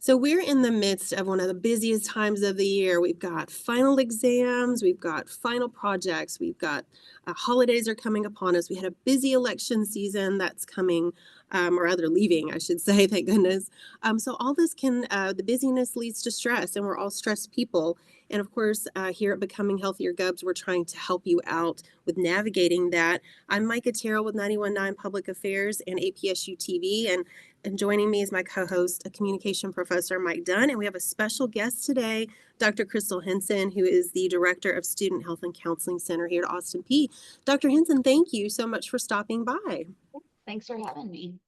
So we're in the midst of one of the busiest times of the year. We've got final exams, we've got final projects, we've got holidays are coming upon us. We had a busy election season that's coming, or rather leaving, I should say, thank goodness. So all this the busyness leads to stress, and we're all stressed people. And of course, here at Becoming Healthier Govs, we're trying to help you out with navigating that. I'm Micah Terrell with 91.9 Public Affairs and APSU TV, and joining me is my co-host, a communication professor, Mike Dunn, and we have a special guest today, Dr. Crystal Henson, who is the Director of Student Health and Counseling Center here at Austin Peay. Dr. Henson, thank you so much for stopping by. Thanks for having me.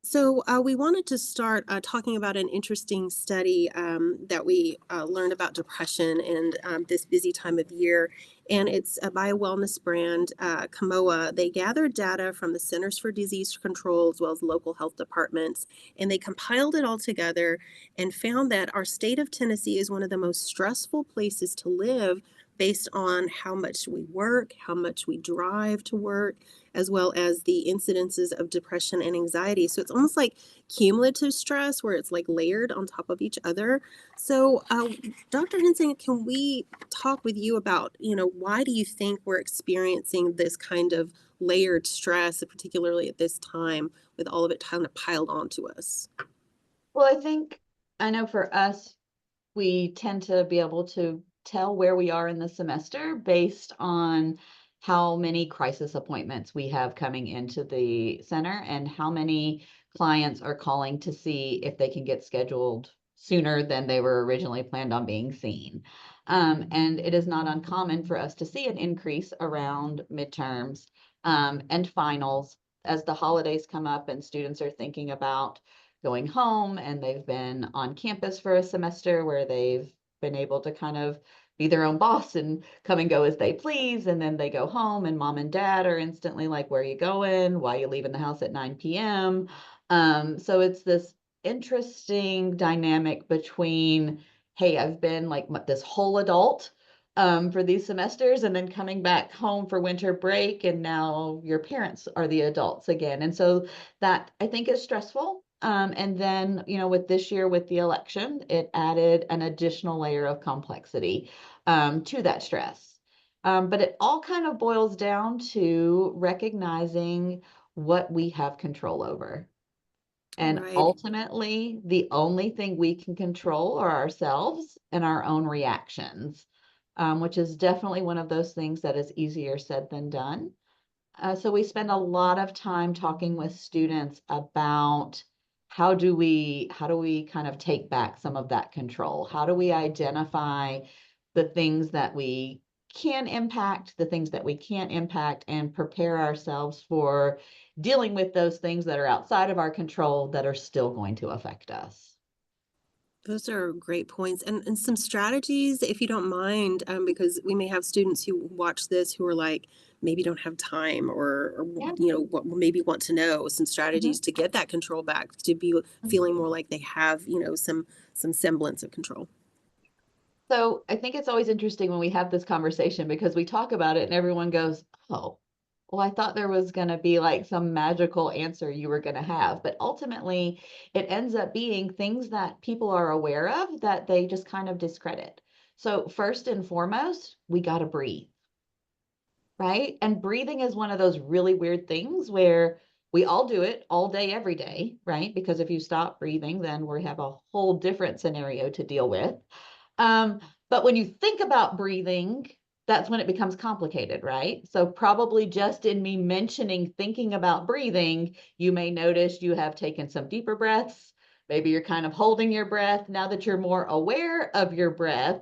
So we wanted to start talking about an interesting study that we learned about depression and this busy time of year. And it's by a wellness brand, Kamoa. They gathered data from the Centers for Disease Control as well as local health departments, and they compiled it all together and found that our state of Tennessee is one of the most stressful places to live based on how much we work, how much we drive to work, as well as the incidences of depression and anxiety. So it's almost like cumulative stress where it's like layered on top of each other. So Dr. Henson, can we talk with you about, why do you think we're experiencing this kind of layered stress, particularly at this time with all of it kind of piled onto us? Well, I know for us, we tend to be able to tell where we are in the semester based on how many crisis appointments we have coming into the center and how many clients are calling to see if they can get scheduled sooner than they were originally planned on being seen. And it is not uncommon for us to see an increase around midterms and finals as the holidays come up and students are thinking about going home and they've been on campus for a semester where they've been able to kind of be their own boss and come and go as they please. And then they go home and mom and dad are instantly like, where are you going? Why are you leaving the house at 9 p.m.? So it's this interesting dynamic between, hey, I've been like this whole adult for these semesters and then coming back home for winter break and now your parents are the adults again. And so that I think is stressful. And then, with this year with the election, it added an additional layer of complexity to that stress. But it all kind of boils down to recognizing what we have control over. And Right. ultimately, the only thing we can control are ourselves and our own reactions, which is definitely one of those things that is easier said than done. So we spend a lot of time talking with students about how do we kind of take back some of that control? How do we identify the things that we can impact, the things that we can't impact, and prepare ourselves for dealing with those things that are outside of our control that are still going to affect us? Those are great points and some strategies, if you don't mind, because we may have students who watch this who are like, maybe don't have time or Yeah. maybe want to know some Mhm. strategies to get that control back, to be feeling more like they have, some semblance of control. So I think it's always interesting when we have this conversation because we talk about it and everyone goes, oh, well, I thought there was going to be like some magical answer you were going to have. But ultimately, it ends up being things that people are aware of that they just kind of discredit. So, first and foremost, we got to breathe, right? And breathing is one of those really weird things where we all do it all day, every day, right? Because if you stop breathing, then we have a whole different scenario to deal with. Um, but when you think about breathing, that's when it becomes complicated, right? So probably just in me mentioning thinking about breathing, you may notice you have taken some deeper breaths. Maybe you're kind of holding your breath. Now that you're more aware of your breath,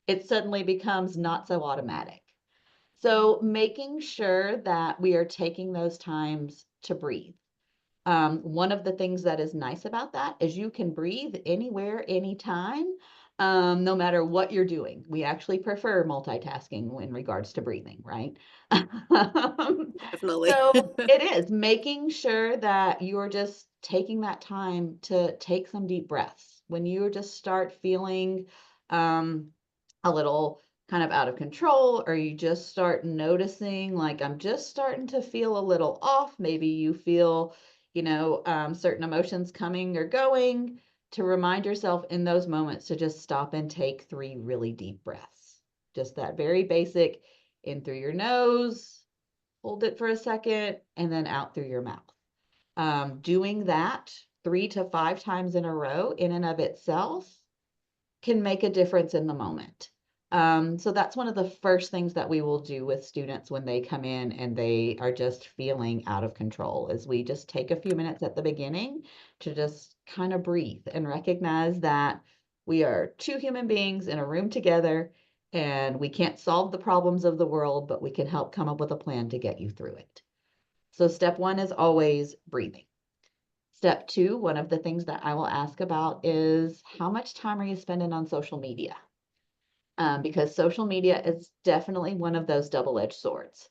it suddenly becomes not so automatic. So making sure that we are taking those times to breathe. One of the things that is nice about that is you can breathe anywhere, anytime, no matter what you're doing. We actually prefer multitasking in regards to breathing, right? Definitely. So it is making sure that you're just taking that time to take some deep breaths. When you just start feeling a little kind of out of control, or you just start noticing, like, I'm just starting to feel a little off. Maybe you feel certain emotions coming or going. to remind yourself in those moments to just stop and take 3 really deep breaths. Just that very basic in through your nose, hold it for a second, and then out through your mouth. Doing that 3 to 5 times in a row in and of itself can make a difference in the moment. So that's one of the first things that we will do with students when they come in and they are just feeling out of control is we just take a few minutes at the beginning to just kind of breathe and recognize that we are 2 human beings in a room together and we can't solve the problems of the world, but we can help come up with a plan to get you through it. So step 1 is always breathing. Step 2, one of the things that I will ask about is how much time are you spending on social media? Because social media is definitely one of those double-edged swords.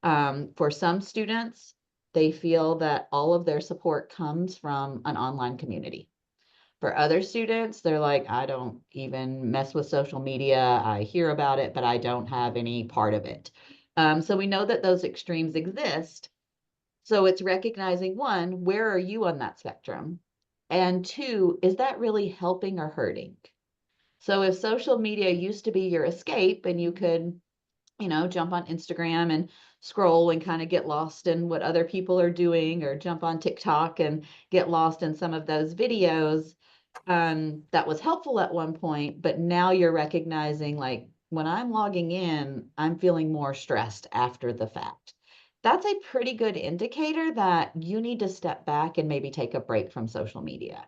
For some students, they feel that all of their support comes from an online community. For other students, they're like, I don't even mess with social media. I hear about it, but I don't have any part of it. So we know that those extremes exist. So it's recognizing, 1, where are you on that spectrum? And 2, is that really helping or hurting? So if social media used to be your escape and you could, jump on Instagram and scroll and kind of get lost in what other people are doing, or jump on TikTok and get lost in some of those videos, that was helpful at one point, but now you're recognizing, like, when I'm logging in, I'm feeling more stressed after the fact. That's a pretty good indicator that you need to step back and maybe take a break from social media.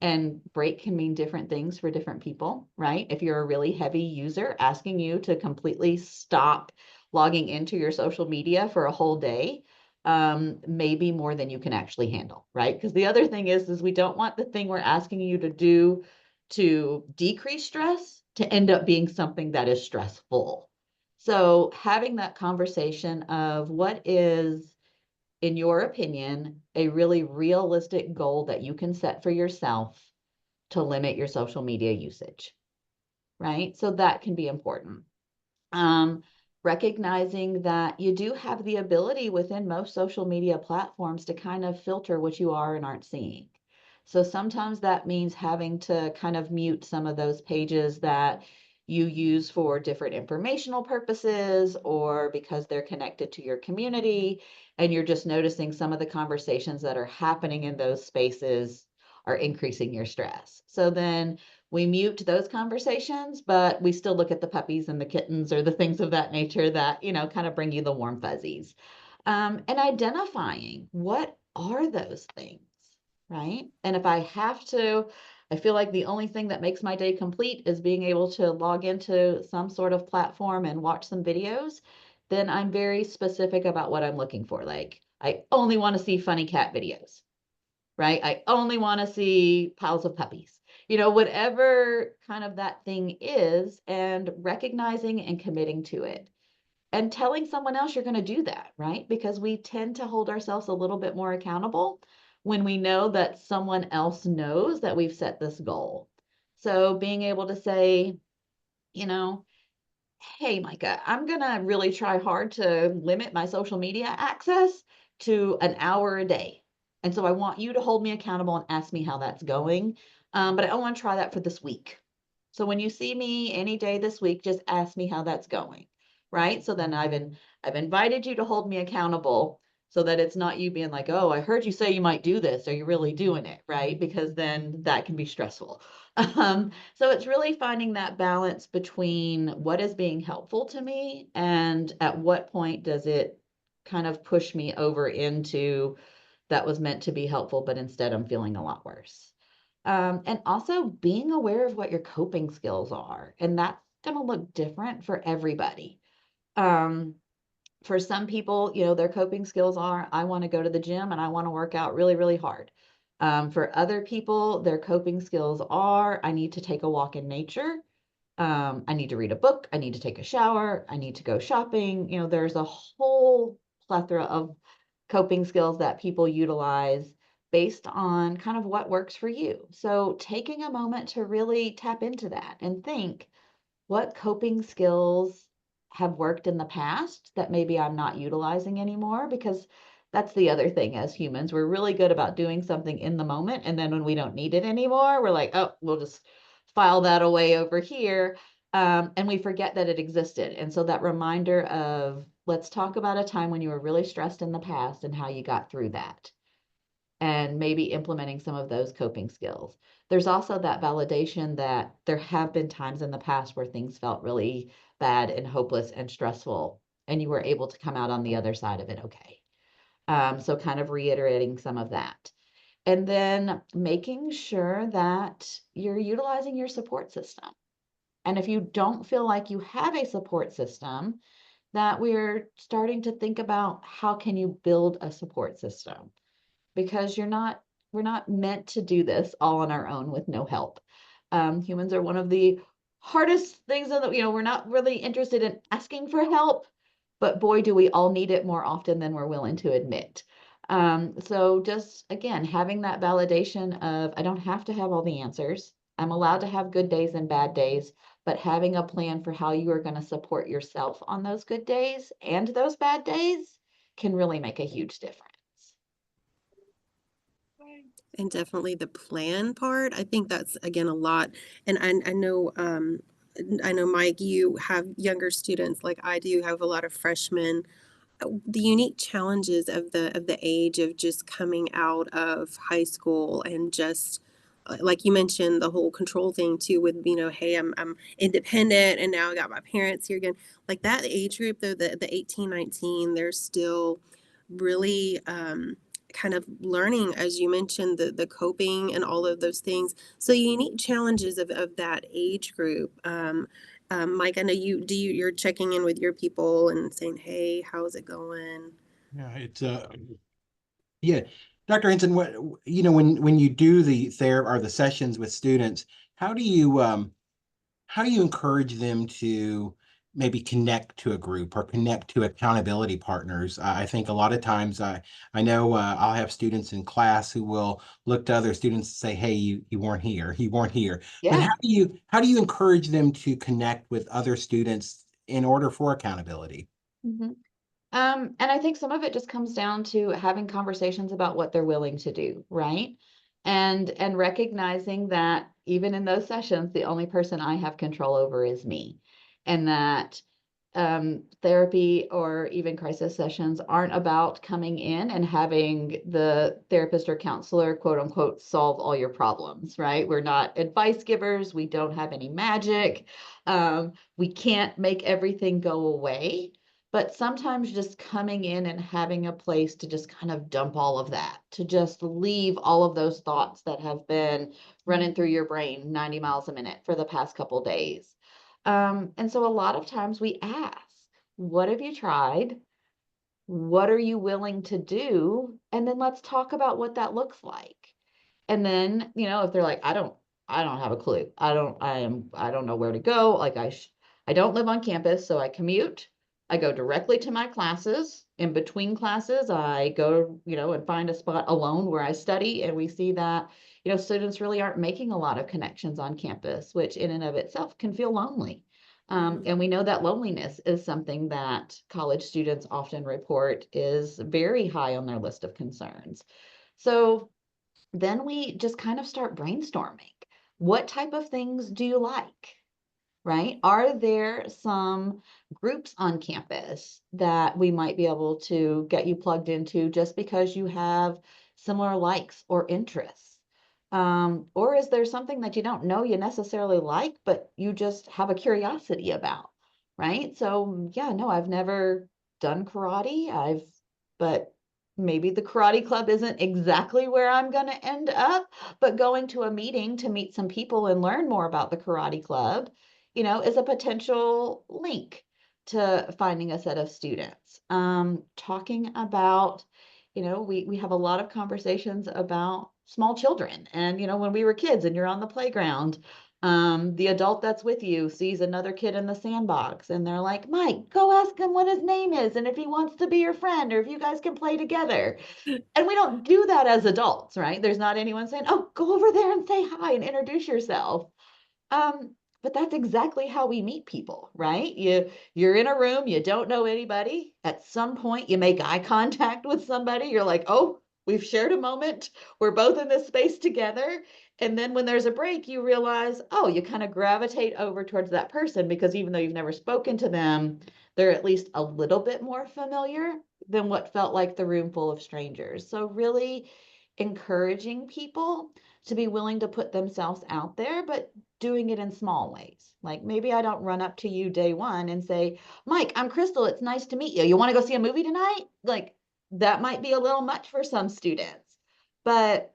And break can mean different things for different people, right? If you're a really heavy user, asking you to completely stop logging into your social media for a whole day, may be more than you can actually handle, right? Because the other thing is we don't want the thing we're asking you to do to decrease stress to end up being something that is stressful. So having that conversation of what is, in your opinion, a really realistic goal that you can set for yourself to limit your social media usage, right? So that can be important. Um, Recognizing that you do have the ability within most social media platforms to kind of filter what you are and aren't seeing. So sometimes that means having to kind of mute some of those pages that you use for different informational purposes or because they're connected to your community, and you're just noticing some of the conversations that are happening in those spaces are increasing your stress. So then we mute those conversations, but we still look at the puppies and the kittens or the things of that nature that, kind of bring you the warm fuzzies. And identifying what are those things, right? And if I have to, I feel like the only thing that makes my day complete is being able to log into some sort of platform and watch some videos, then I'm very specific about what I'm looking for. Like, I only want to see funny cat videos, right? I only want to see piles of puppies, whatever kind of that thing is, and recognizing and committing to it and telling someone else you're going to do that, right? Because we tend to hold ourselves a little bit more accountable when we know that someone else knows that we've set this goal. So being able to say, you know, hey, Micah, I'm going to really try hard to limit my social media access to an hour a day. And so I want you to hold me accountable and ask me how that's going. But I want to try that for this week. So when you see me any day this week, just ask me how that's going, right? So then I've invited you to hold me accountable so that it's not you being like, oh, I heard you say you might do this. Are you really doing it, right? Because then that can be stressful. So it's really finding that balance between what is being helpful to me and at what point does it kind of push me over into that was meant to be helpful, but instead I'm feeling a lot worse. And also being aware of what your coping skills are. And that's going to look different for everybody. Um, for some people, their coping skills are, I want to go to the gym and I want to work out really, really hard. For other people, their coping skills are, I need to take a walk in nature. I need to read a book. I need to take a shower. I need to go shopping. There's a whole plethora of coping skills that people utilize based on kind of what works for you. So taking a moment to really tap into that and think, what coping skills have worked in the past that maybe I'm not utilizing anymore? Because That's the other thing as humans. We're really good about doing something in the moment. And then when we don't need it anymore, we're like, oh, we'll just file that away over here. And we forget that it existed. And so that reminder of let's talk about a time when you were really stressed in the past and how you got through that, and maybe implementing some of those coping skills. There's also that validation that there have been times in the past where things felt really bad and hopeless and stressful, and you were able to come out on the other side of it okay. So kind of reiterating some of that. And then making sure that you're utilizing your support system. And if you don't feel like you have a support system, that we're starting to think about how can you build a support system, because we're not meant to do this all on our own with no help. Humans are one of the hardest things that, we're not really interested in asking for help, but boy, do we all need it more often than we're willing to admit. So just again, having that validation of I don't have to have all the answers. I'm allowed to have good days and bad days, but having a plan for how you are going to support yourself on those good days and those bad days can really make a huge difference. And definitely the plan part. I think that's again a lot. And I know Mike, you have younger students like I do. Have a lot of freshmen. The unique challenges of the age of just coming out of high school and just like you mentioned the whole control thing too with hey I'm independent and now I got my parents here again, like that age group though, the 18-19, they're still really kind of learning, as you mentioned, the coping and all of those things. So unique challenges of that age group. Mike, I know you're checking in with your people and saying, "Hey, how's it going?" Yeah, it's yeah, Dr. Henson, what when you do the therapy or the sessions with students, how do you how do you encourage them to maybe connect to a group or connect to accountability partners? I think a lot of times I know I'll have students in class who will look to other students and say, "Hey, you weren't here, you weren't here." But Yeah. how do you encourage them to connect with other students in order for accountability? Mhm. And I think some of it just comes down to having conversations about what they're willing to do, right? And recognizing that even in those sessions, the only person I have control over is me, and that therapy or even crisis sessions aren't about coming in and having the therapist or counselor, quote unquote, solve all your problems, right? We're not advice givers. We don't have any magic. We can't make everything go away. But sometimes just coming in and having a place to just kind of dump all of that, to just leave all of those thoughts that have been running through your brain 90 miles a minute for the past couple days. And so a lot of times we ask, what have you tried? What are you willing to do? And then let's talk about what that looks like. And then, if they're like, I don't have a clue. I don't know where to go. Like I don't live on campus, so I commute. I go directly to my classes. In between classes, I go, and find a spot alone where I study. And we see that, students really aren't making a lot of connections on campus, which in and of itself can feel lonely. And we know that loneliness is something that college students often report is very high on their list of concerns. So then we just kind of start brainstorming. What type of things do you like? Right? Are there some groups on campus that we might be able to get you plugged into just because you have similar likes or interests? Or is there something that you don't know you necessarily like, but you just have a curiosity about? Right? So, yeah, no, I've never done karate. But maybe the karate club isn't exactly where I'm going to end up, but going to a meeting to meet some people and learn more about the karate club, is a potential link to finding a set of students. Talking about, we have a lot of conversations about small children. And, when we were kids and you're on the playground, the adult that's with you sees another kid in the sandbox and they're like, Mike, go ask him what his name is and if he wants to be your friend or if you guys can play together. And we don't do that as adults, right? There's not anyone saying, oh, go over there and say hi and introduce yourself. but that's exactly how we meet people, right? You're in a room, you don't know anybody. At some point, you make eye contact with somebody. You're like, oh, we've shared a moment. We're both in this space together. And then when there's a break, you realize, oh, you kind of gravitate over towards that person because even though you've never spoken to them, they're at least a little bit more familiar than what felt like the room full of strangers. So really encouraging people to be willing to put themselves out there, but doing it in small ways. Like maybe I don't run up to you day one and say, Mike, I'm Crystal. It's nice to meet you. You want to go see a movie tonight? Like that might be a little much for some students, but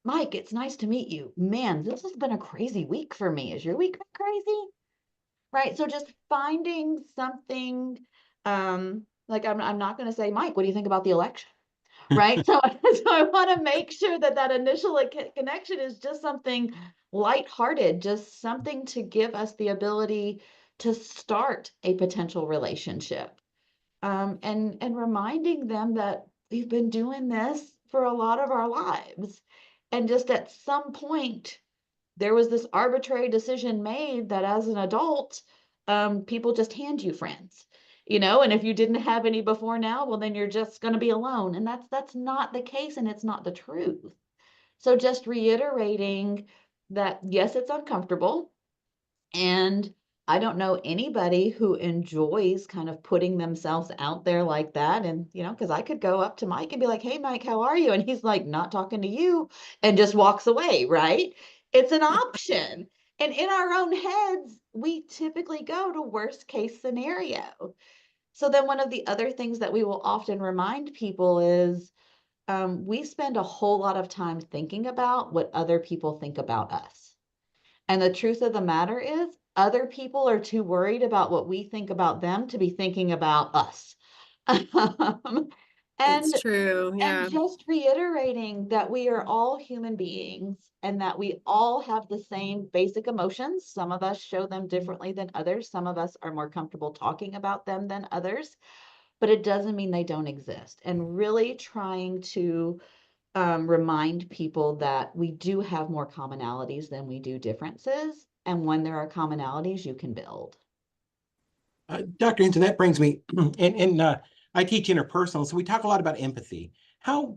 Mike, it's nice to meet you. Man, this has been a crazy week for me. Has your week been crazy? Right. So just finding something, like I'm not going to say, Mike, what do you think about the election? Right. So, so I want to make sure that that initial connection is just something lighthearted, just something to give us the ability to start a potential relationship. And reminding them that we've been doing this for a lot of our lives. And just at some point, there was this arbitrary decision made that as an adult, people just hand you friends, and if you didn't have any before now, well, then you're just going to be alone. And that's not the case, and it's not the truth. So just reiterating that, yes, it's uncomfortable. And I don't know anybody who enjoys kind of putting themselves out there like that. And, because I could go up to Mike and be like, hey, Mike, how are you? And he's like, not talking to you, and just walks away, right? It's an option. And in our own heads, we typically go to worst case scenario. So then one of the other things that we will often remind people is we spend a whole lot of time thinking about what other people think about us. And the truth of the matter is, other people are too worried about what we think about them to be thinking about us. Um, It's and true. and Yeah. just reiterating that we are all human beings and that we all have the same basic emotions. Some of us show them differently than others. Some of us are more comfortable talking about them than others, but it doesn't mean they don't exist. And really trying to remind people that we do have more commonalities than we do differences. And when there are commonalities, you can build. Dr. Hinton, that brings me, and I teach interpersonal, so we talk a lot about empathy. Tell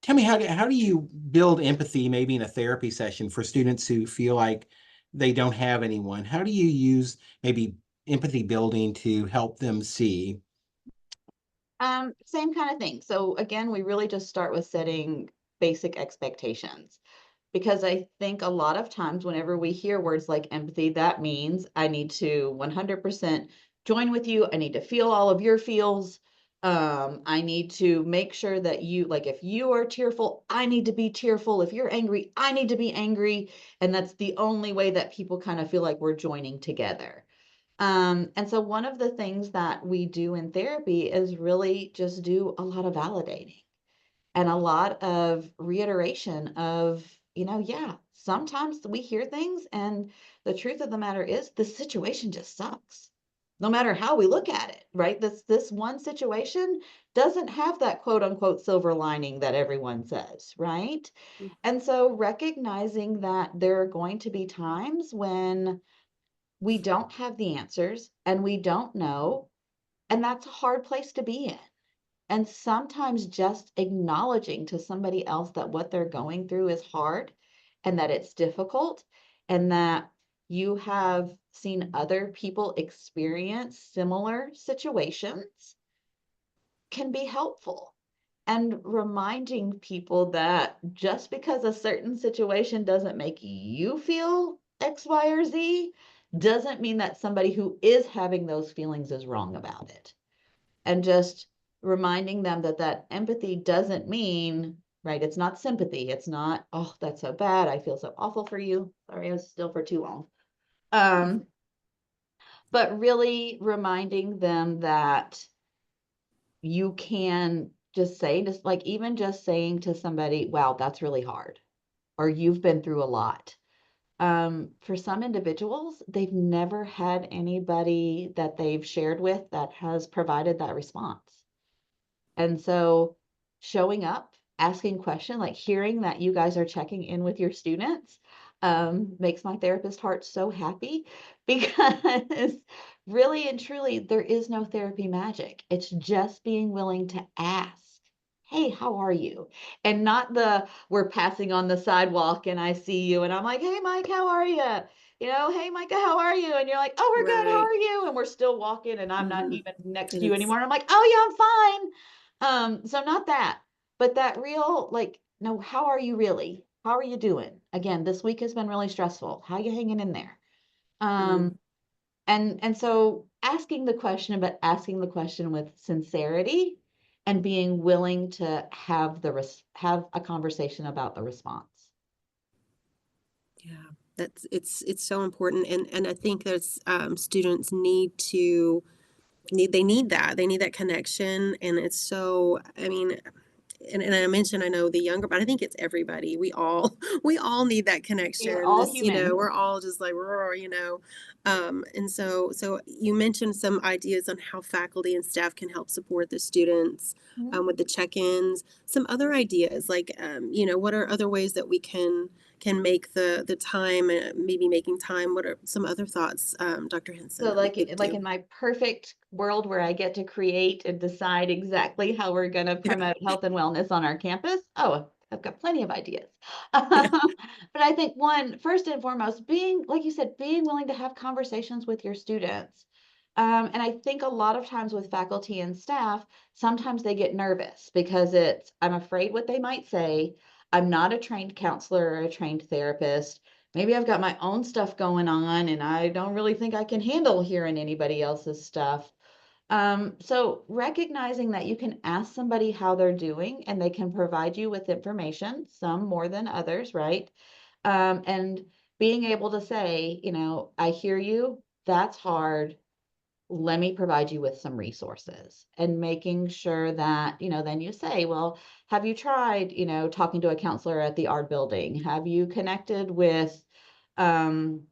me, how do you build empathy maybe in a therapy session for students who feel like they don't have anyone? How do you use maybe empathy building to help them see? Same kind of thing. So again, we really just start with setting basic expectations. Because I think a lot of times whenever we hear words like empathy, that means I need to 100% join with you. I need to feel all of your feels. I need to make sure that like, if you are tearful, I need to be tearful. If you're angry, I need to be angry. And that's the only way that people kind of feel like we're joining together. And so one of the things that we do in therapy is really just do a lot of validating and a lot of reiteration of, yeah, sometimes we hear things and the truth of the matter is the situation just sucks. No matter how we look at it, right? This one situation doesn't have that quote unquote silver lining that everyone says, right? And so recognizing that there are going to be times when we don't have the answers and we don't know, and that's a hard place to be in. And sometimes just acknowledging to somebody else that what they're going through is hard and that it's difficult and that you have seen other people experience similar situations can be helpful. And reminding people that just because a certain situation doesn't make you feel X, Y, or Z doesn't mean that somebody who is having those feelings is wrong about it. And just reminding them that that empathy doesn't mean, right, it's not sympathy. It's not, oh, that's so bad, I feel so awful for you. Sorry, I was still for too long. But really reminding them that you can just say, just like even just saying to somebody, wow, that's really hard, or you've been through a lot. For some individuals, they've never had anybody that they've shared with that has provided that response. And so showing up, asking questions, like hearing that you guys are checking in with your students, makes my therapist heart so happy because really and truly, there is no therapy magic. It's just being willing to ask, hey, how are you? And not the we're passing on the sidewalk and I see you and I'm like, hey, Mike, how are you? Hey, Micah, how are you? And you're like, oh, we're good. How Right. are you? And we're still walking and I'm not Mhm. even next And to you it's anymore. And I'm like, oh, yeah, I'm fine. So not that, but that real, like, no, how are you really? How are you doing? Again, this week has been really stressful. How you hanging in there? mm, Um, and so asking the question, but asking the question with sincerity and being willing to have a conversation about the response. yeah, it's so important, and I think there's students need that. They need that connection, and it's so, I mean, and I mentioned, I know the younger, but I think it's everybody. We all we all need that We are connection. all This, human. we're all just like roar. And so you mentioned some ideas on how faculty and staff can help support the students Mhm. with the check-ins. Some other ideas, like what are other ways that we can make the time, maybe making time. What are some other thoughts, Dr. Henson, So that we like could like do? in my perfect world where I get to create and decide exactly how we're going to Yeah. promote health and wellness on our campus, oh, I've got plenty of ideas. Yeah. But I think one, first and foremost, being, like you said, being willing to have conversations with your students. And I think a lot of times with faculty and staff, sometimes they get nervous because I'm afraid what they might say. I'm not a trained counselor or a trained therapist. Maybe I've got my own stuff going on and I don't really think I can handle hearing anybody else's stuff. So recognizing that you can ask somebody how they're doing and they can provide you with information, some more than others, right? And being able to say, I hear you, that's hard. Let me provide you with some resources and making sure that, then you say, well, have you tried, talking to a counselor at the art building? Have you connected with, um,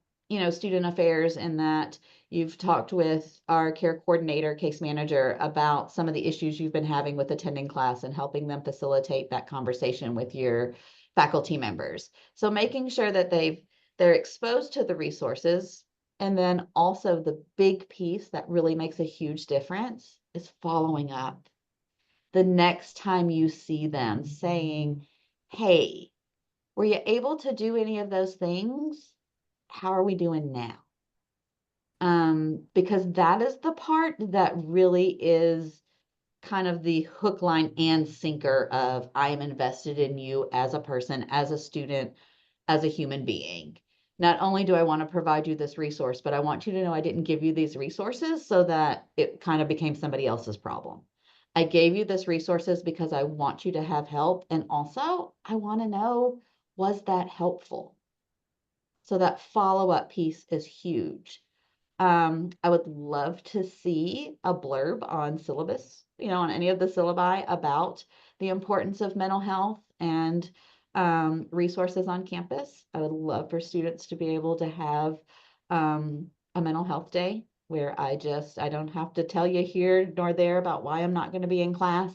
student affairs in that you've talked with our care coordinator, case manager about some of the issues you've been having with attending class and helping them facilitate that conversation with your faculty members. So making sure that they're exposed to the resources, and then also the big piece that really makes a huge difference is following up. The next time you see them saying, hey, were you able to do any of those things? How are we doing now? Because that is the part that really is kind of the hook, line, and sinker of I am invested in you as a person, as a student, as a human being. Not only do I want to provide you this resource, but I want you to know I didn't give you these resources so that it kind of became somebody else's problem. I gave you this resources because I want you to have help. And also, I want to know, was that helpful? So that follow-up piece is huge. I would love to see a blurb on syllabus, on any of the syllabi about the importance of mental health and resources on campus. I would love for students to be able to have a mental health day where I don't have to tell you here nor there about why I'm not going to be in class.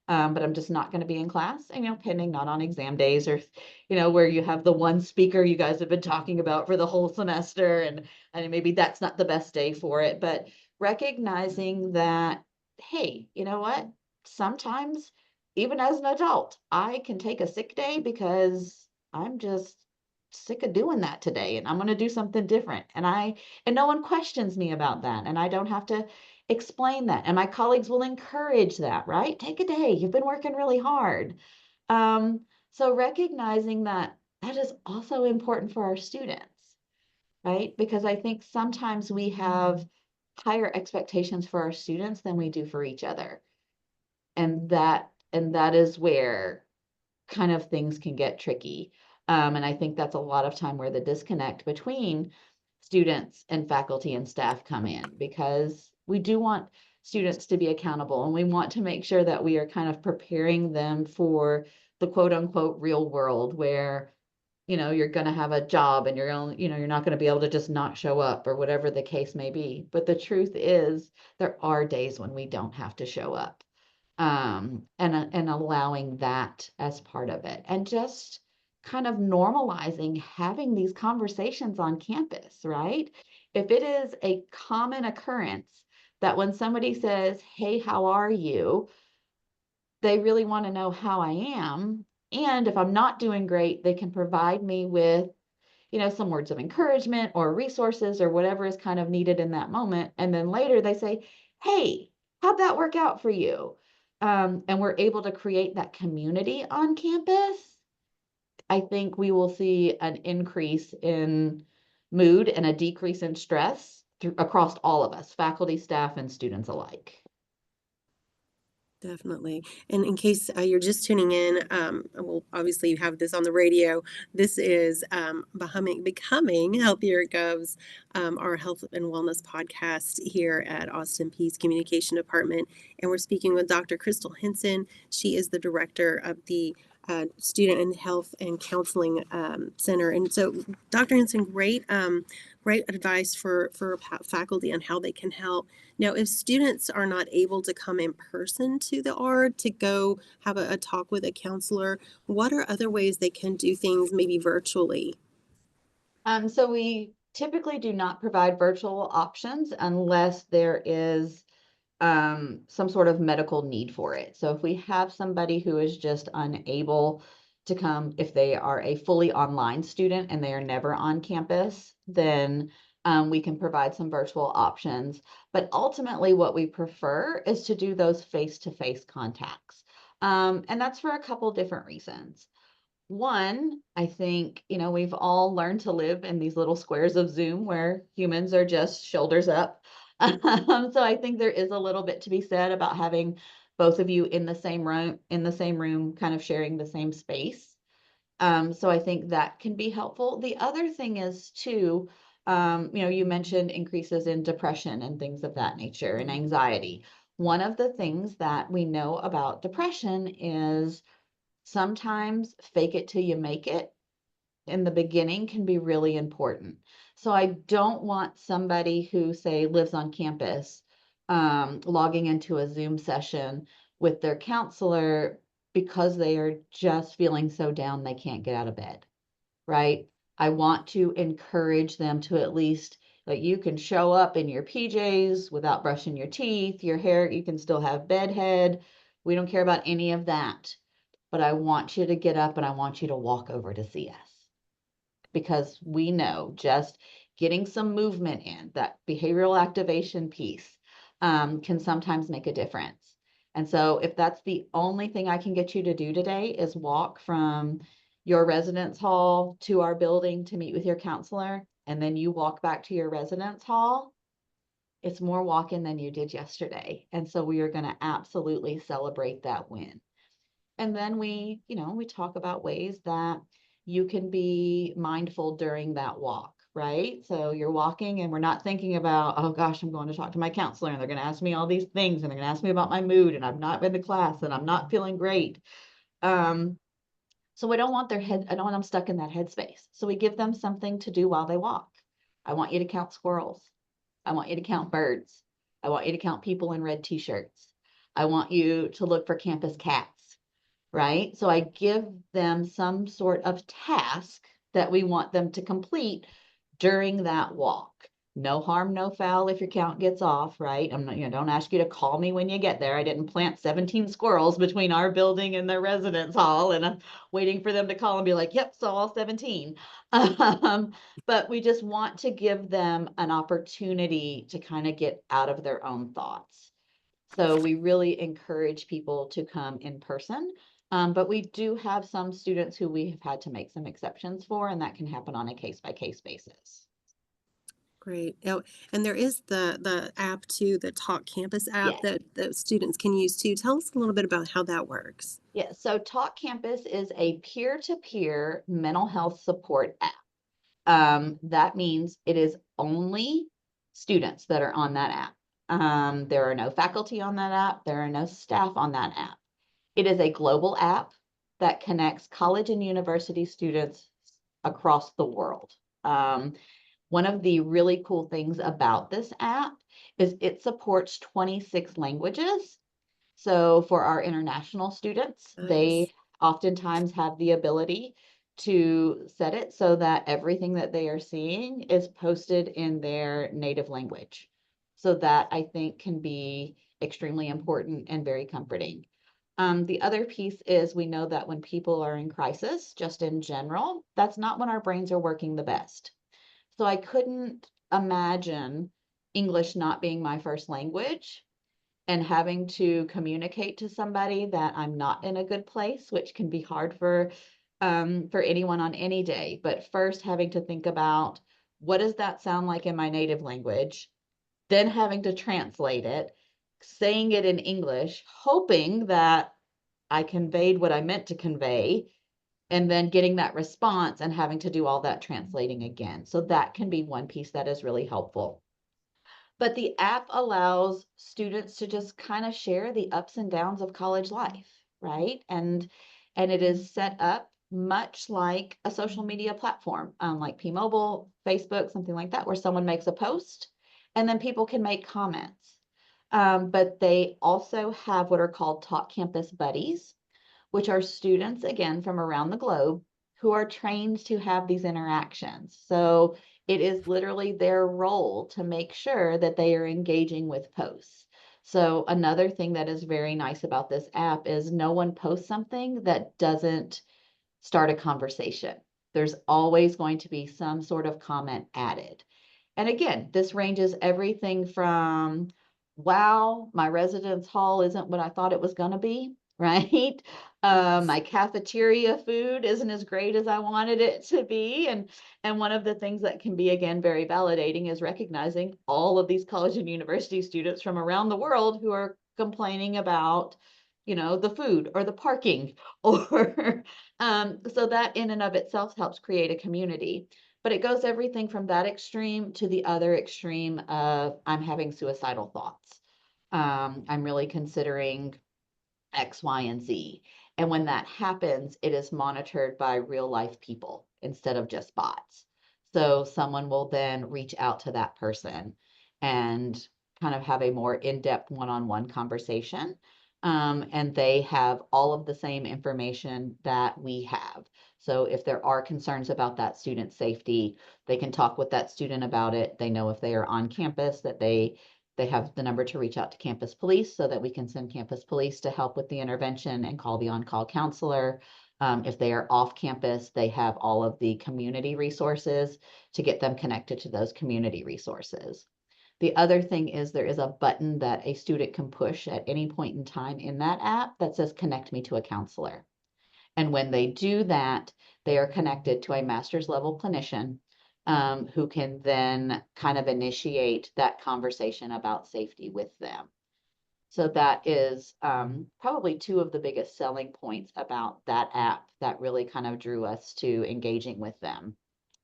But I'm just not going to be in class, and pending not on exam days or, where you have the one speaker you guys have been talking about for the whole semester, and maybe that's not the best day for it, but recognizing that, hey, you know what? Sometimes, even as an adult, I can take a sick day because I'm just sick of doing that today and I'm going to do something different. And no one questions me about that. And I don't have to explain that. And my colleagues will encourage that, right? Take a day. You've been working really hard. So recognizing that that is also important for our students, right? Because I think sometimes we have higher expectations for our students than we do for each other. And that is where kind of things can get tricky. And I think that's a lot of time where the disconnect between students and faculty and staff come in, because we do want students to be accountable and we want to make sure that we are kind of preparing them for the quote unquote real world where you're going to have a job and you're not going to be able to just not show up or whatever the case may be. But the truth is there are days when we don't have to show up, and allowing that as part of it, and just kind of normalizing having these conversations on campus, right? If it is a common occurrence that when somebody says, "Hey, how are you?" they really want to know how I am. And if I'm not doing great, they can provide me with, some words of encouragement or resources or whatever is kind of needed in that moment. And then later they say, "Hey, how'd that work out for you?" And we're able to create that community on campus. I think we will see an increase in mood and a decrease in stress across all of us, faculty, staff, and students alike. Definitely. And in case you're just tuning in, well, obviously you have this on the radio. This is Becoming Healthier Govs, our health and wellness podcast here at Austin Peay's Communication Department. And we're speaking with Dr. Crystal Henson. She is the director of the Student and Health and Counseling Center. And so, Dr. Henson, great advice for faculty on how they can help. Now, if students are not able to come in person to the ARD to go have a talk with a counselor, what are other ways they can do things maybe virtually? So we typically do not provide virtual options unless there is some sort of medical need for it. So if we have somebody who is just unable to come, if they are a fully online student and they are never on campus, then we can provide some virtual options. But ultimately, what we prefer is to do those face-to-face contacts. And that's for a couple different reasons. One, I think, we've all learned to live in these little squares of Zoom where humans are just shoulders up. So I think there is a little bit to be said about having both of you in the same room, kind of sharing the same space. So I think that can be helpful. The other thing is too, you mentioned increases in depression and things of that nature and anxiety. One of the things that we know about depression is sometimes fake it till you make it in the beginning can be really important. So I don't want somebody who, say, lives on campus logging into a Zoom session with their counselor because they are just feeling so down they can't get out of bed, right? I want to encourage them to at least, like, you can show up in your PJs without brushing your teeth, your hair, you can still have bedhead. We don't care about any of that. But I want you to get up and I want you to walk over to see us, because we know just getting some movement in, that behavioral activation piece, can sometimes make a difference. And so if that's the only thing I can get you to do today is walk from your residence hall to our building to meet with your counselor, and then you walk back to your residence hall, it's more walking than you did yesterday. And so we are going to absolutely celebrate that win. And then we talk about ways that you can be mindful during that walk, right? So you're walking and we're not thinking about, "Oh gosh, I'm going to talk to my counselor and they're going to ask me all these things and they're going to ask me about my mood and I've not been to class and I'm not feeling great." So I don't want them stuck in that headspace. So we give them something to do while they walk. I want you to count squirrels. I want you to count birds. I want you to count people in red t-shirts. I want you to look for campus cats, right? So I give them some sort of task that we want them to complete during that walk. No harm, no foul if your count gets off, right? I'm not, don't ask you to call me when you get there. I didn't plant 17 squirrels between our building and their residence hall, and I'm waiting for them to call and be like, "Yep, saw all 17." But we just want to give them an opportunity to kind of get out of their own thoughts. So we really encourage people to come in person. But we do have some students who we have had to make some exceptions for, and that can happen on a case-by-case basis. Great. Oh, and there is the app too, the Talk Campus app Yes. that students can use too. Tell us a little bit about how that works. Yeah, so Talk Campus is a peer-to-peer mental health support app. That means it is only students that are on that app. There are no faculty on that app. There are no staff on that app. It is a global app that connects college and university students across the world. One of the really cool things about this app is it supports 26 languages. So for our international students, Nice. they oftentimes have the ability to set it so that everything that they are seeing is posted in their native language. So that, I think, can be extremely important and very comforting. The other piece is we know that when people are in crisis, just in general, that's not when our brains are working the best. So I couldn't imagine English not being my first language and having to communicate to somebody that I'm not in a good place, which can be hard for anyone on any day. But first, having to think about what does that sound like in my native language, then having to translate it, saying it in English, hoping that I conveyed what I meant to convey, and then getting that response and having to do all that translating again. So that can be one piece that is really helpful. But the app allows students to just kind of share the ups and downs of college life, right? And it is set up much like a social media platform, like P-Mobile, Facebook, something like that, where someone makes a post and then people can make comments. But they also have what are called Talk Campus Buddies, which are students, again, from around the globe who are trained to have these interactions. So it is literally their role to make sure that they are engaging with posts. So another thing that is very nice about this app is no one posts something that doesn't start a conversation. There's always going to be some sort of comment added. And again, this ranges everything from, wow, my residence hall isn't what I thought it was going to be, right? Yes. My cafeteria food isn't as great as I wanted it to be. And one of the things that can be, again, very validating is recognizing all of these college and university students from around the world who are complaining about, the food or the parking or so that in and of itself helps create a community. But it goes everything from that extreme to the other extreme of I'm having suicidal thoughts. I'm really considering X, Y, and Z. And when that happens, it is monitored by real life people instead of just bots. So someone will then reach out to that person and kind of have a more in-depth one-on-one conversation. And they have all of the same information that we have. So if there are concerns about that student's safety, they can talk with that student about it. They know if they are on campus that they have the number to reach out to campus police so that we can send campus police to help with the intervention and call the on-call counselor. If they are off campus, they have all of the community resources to get them connected to those community resources. The other thing is there is a button that a student can push at any point in time in that app that says connect me to a counselor. And when they do that, they are connected to a master's level clinician who can then kind of initiate that conversation about safety with them. So that is probably two of the biggest selling points about that app that really kind of drew us to engaging with them.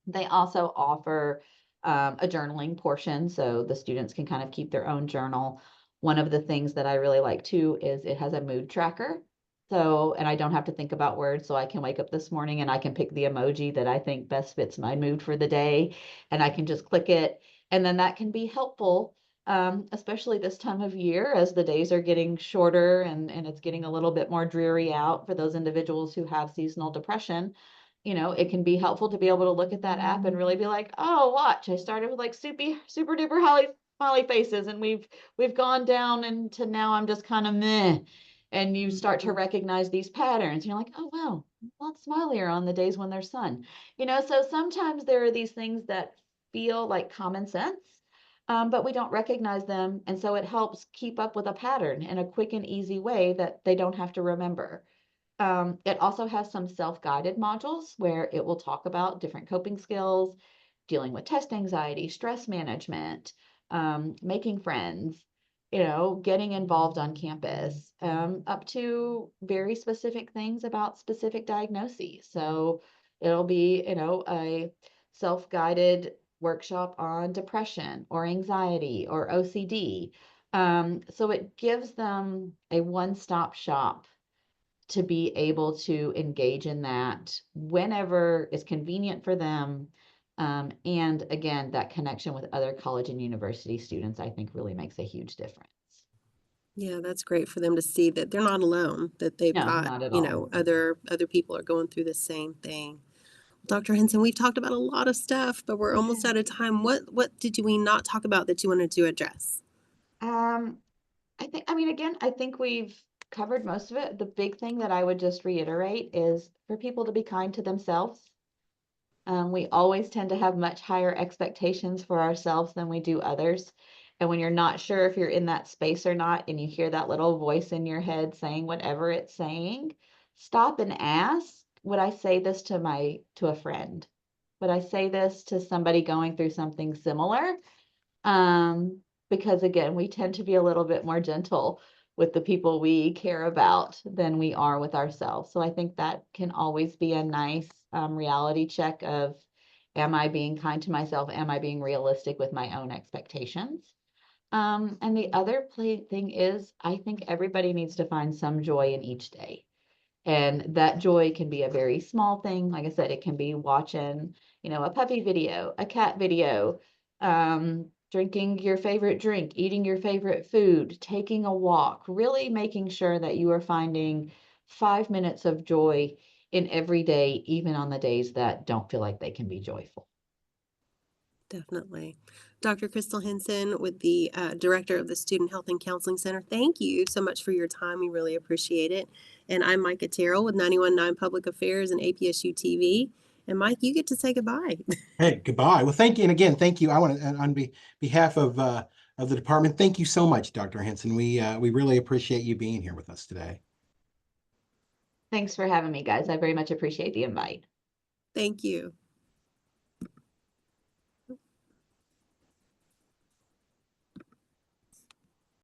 They also offer a journaling portion, so the students can kind of keep their own journal. One of the things that I really like too is it has a mood tracker. So, and I don't have to think about words, so I can wake up this morning and I can pick the emoji that I think best fits my mood for the day, and I can just click it. And then that can be helpful, especially this time of year as the days are getting shorter and it's getting a little bit more dreary out for those individuals who have seasonal depression. It can be helpful to be able to look at that app and really be like, oh, watch, I started with like super duper smiley faces and we've gone down into now I'm just kind of meh. And you start to recognize these patterns. You're like, oh, wow, a lot smilier on the days when there's sun. So sometimes there are these things that feel like common sense, but we don't recognize them. And so it helps keep up with a pattern in a quick and easy way that they don't have to remember. It also has some self-guided modules where it will talk about different coping skills, dealing with test anxiety, stress management, making friends, getting involved on campus, up to very specific things about specific diagnoses. So it'll be, a self-guided workshop on depression or anxiety or OCD. So it gives them a one-stop shop to be able to engage in that whenever it's convenient for them. And again, that connection with other college and university students, I think really makes a huge difference. Yeah, that's great for them to see that they're not alone, that they've No, got, not at all. other people are going through the same thing. Dr. Henson, we've talked about a lot of stuff, but we're almost out of time. What did we not talk about that you wanted to address? I think we've covered most of it. The big thing that I would just reiterate is for people to be kind to themselves. We always tend to have much higher expectations for ourselves than we do others. And when you're not sure if you're in that space or not, and you hear that little voice in your head saying whatever it's saying, stop and ask, would I say this to a friend? Would I say this to somebody going through something similar? Because again, we tend to be a little bit more gentle with the people we care about than we are with ourselves. So I think that can always be a nice reality check of, am I being kind to myself? Am I being realistic with my own expectations? And the other thing is, I think everybody needs to find some joy in each day. And that joy can be a very small thing. Like I said, it can be watching, a puppy video, a cat video, drinking your favorite drink, eating your favorite food, taking a walk, really making sure that you are finding 5 minutes of joy in every day, even on the days that don't feel like they can be joyful. Definitely. Dr. Crystal Henson, with the director of the Student Health and Counseling Center, thank you so much for your time. We really appreciate it. And I'm Micah Terrell with 91.9 Public Affairs and APSU TV. And Mike, you get to say goodbye. Hey, goodbye. Well, thank you. And again, thank you. I want to, on behalf of the department, thank you so much, Dr. Henson. We really appreciate you being here with us today. Thanks for having me, guys. I very much appreciate the invite. Thank you.